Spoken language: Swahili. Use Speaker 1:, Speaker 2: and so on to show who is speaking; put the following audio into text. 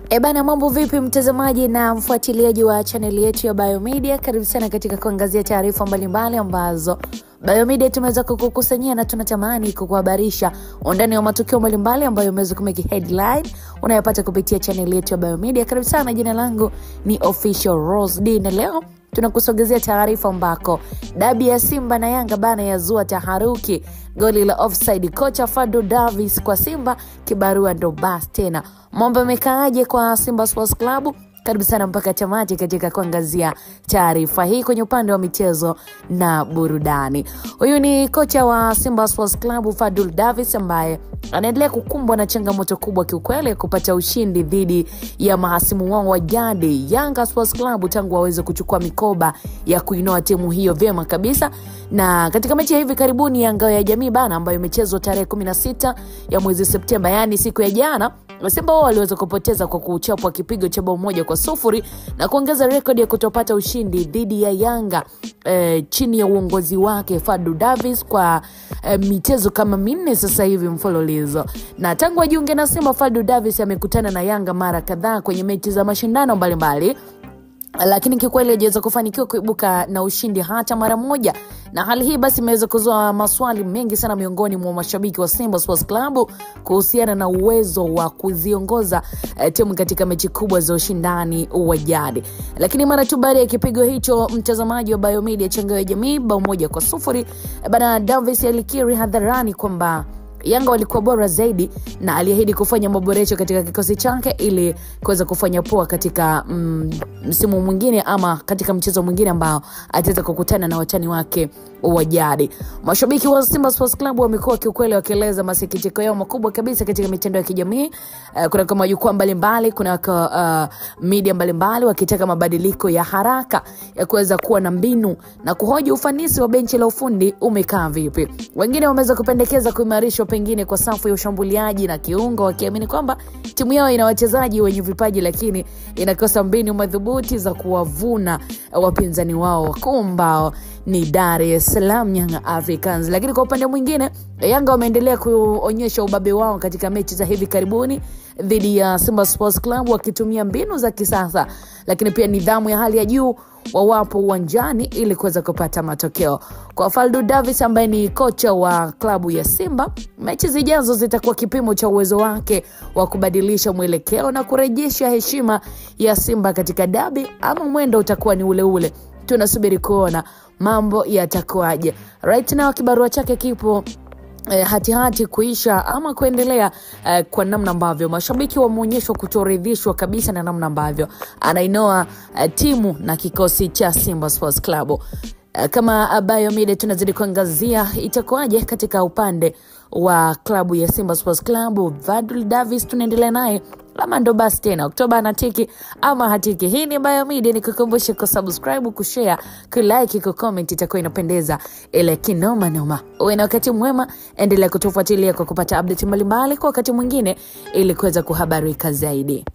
Speaker 1: Bana, mambo vipi mtazamaji na mfuatiliaji wa channel yetu ya Biomedia? Karibu sana katika kuangazia taarifa mbalimbali ambazo Biomedia tumeweza kukukusanyia na tunatamani kukuhabarisha undani wa matukio mbalimbali ambayo yameweza kumeki headline unayopata kupitia channel yetu ya Biomedia. Karibu sana, jina langu ni Official Rose D na leo tunakusogezea taarifa ambako dabi ya Simba na Yanga bana yazua taharuki. Goli la offside kocha Fadlu Davis kwa Simba, kibarua ndo basi tena. Mambo yamekaaje kwa Simba Sports Club? Karibu sana mpaka tamati katika kuangazia taarifa hii kwenye upande wa michezo na burudani. Huyu ni kocha wa Simba Sports Club Fadlu Davis ambaye anaendelea kukumbwa na changamoto kubwa kiukweli kupata ushindi dhidi ya mahasimu wao wa jadi Yanga Sports Club tangu waweze kuchukua mikoba ya kuinoa timu hiyo vyema kabisa. Na katika mechi ya hivi karibuni ya Ngao ya Jamii bana ambayo imechezwa tarehe 16 ya mwezi Septemba, yani siku ya jana, Simba wao waliweza kupoteza kwa kuchapwa kipigo cha bao 1-0 na kuongeza rekodi ya kutopata ushindi dhidi ya Yanga chini ya uongozi wake Fadlu Davis kwa michezo kama 4 sasa hivi mfululizo. Na tangu ajiunge na Simba, Fadlu Davis amekutana na Yanga mara kadhaa kwenye mechi za mashindano mbalimbali, lakini kikweli hajaweza kufanikiwa kuibuka na ushindi hata mara moja. Na hali hii basi imeweza kuzua maswali mengi sana miongoni mwa mashabiki wa Simba Sports Club kuhusiana na uwezo wa kuziongoza timu katika mechi kubwa za ushindani wa jadi. Lakini mara tu baada ya kipigo hicho, mtazamaji wa Biomedia, Ngao ya Jamii bao 1-0, bana Davis alikiri hadharani kwamba Yanga walikuwa bora zaidi na aliahidi kufanya maboresho katika kikosi chake ili kuweza kufanya poa katika msimu mwingine ama katika mchezo mwingine ambao ataweza kukutana na watani wake wa jadi. Mashabiki wa Simba Sports Club wamekuwa kiukweli wakieleza masikitiko yao makubwa kabisa katika mitandao ya kijamii. Kuna kama jukwaa mbalimbali, kuna media mbalimbali wakitaka mabadiliko ya haraka ya kuweza kuwa na mbinu na kuhoji ufanisi wa benchi la ufundi umekaa vipi. Wengine wameweza kupendekeza kuimarishwa pengine kwa safu ya ushambuliaji na kiungo, wakiamini kwamba timu yao ina wachezaji wenye vipaji lakini inakosa mbinu madhubuti za kuwavuna wapinzani wao wakuu ambao ni Dar es Salaam Young Africans. Lakini kwa upande mwingine, Yanga wameendelea kuonyesha ubabe wao katika mechi za hivi karibuni dhidi ya Simba Sports Club wakitumia mbinu za kisasa, lakini pia nidhamu ya hali ya juu wawapo uwanjani ili kuweza kupata matokeo. Kwa Fadlu Davis ambaye ni kocha wa klabu ya Simba, mechi zijazo zitakuwa kipimo cha uwezo wake wa kubadilisha mwelekeo na kurejesha heshima ya Simba katika dabi, ama mwendo utakuwa ni ule ule. Tunasubiri kuona mambo yatakuaje. Right now kibarua chake kipo hati kuisha ama kuendelea kwa namna ambavyo mashabiki wameonyeshwa kutoridhishwa kabisa na namna ambavyo anainoa timu na kikosi cha Simba Sports Club. Kama Biomedia tunazidi kuangazia itakuaje katika upande wa klabu ya Simba Sports Club. Fadlu Davis tunaendelea naye lama ndo basi tena, Oktoba anatiki ama hatiki. Hii ni Biomedia, nikukumbushe kusubscribe, kushare, kulike, kucomment, itakuwa inapendeza ile kinoma noma. Uwe na wakati mwema, endelea kutufuatilia kwa kupata update mbalimbali kwa wakati mwingine ili kuweza kuhabarika zaidi.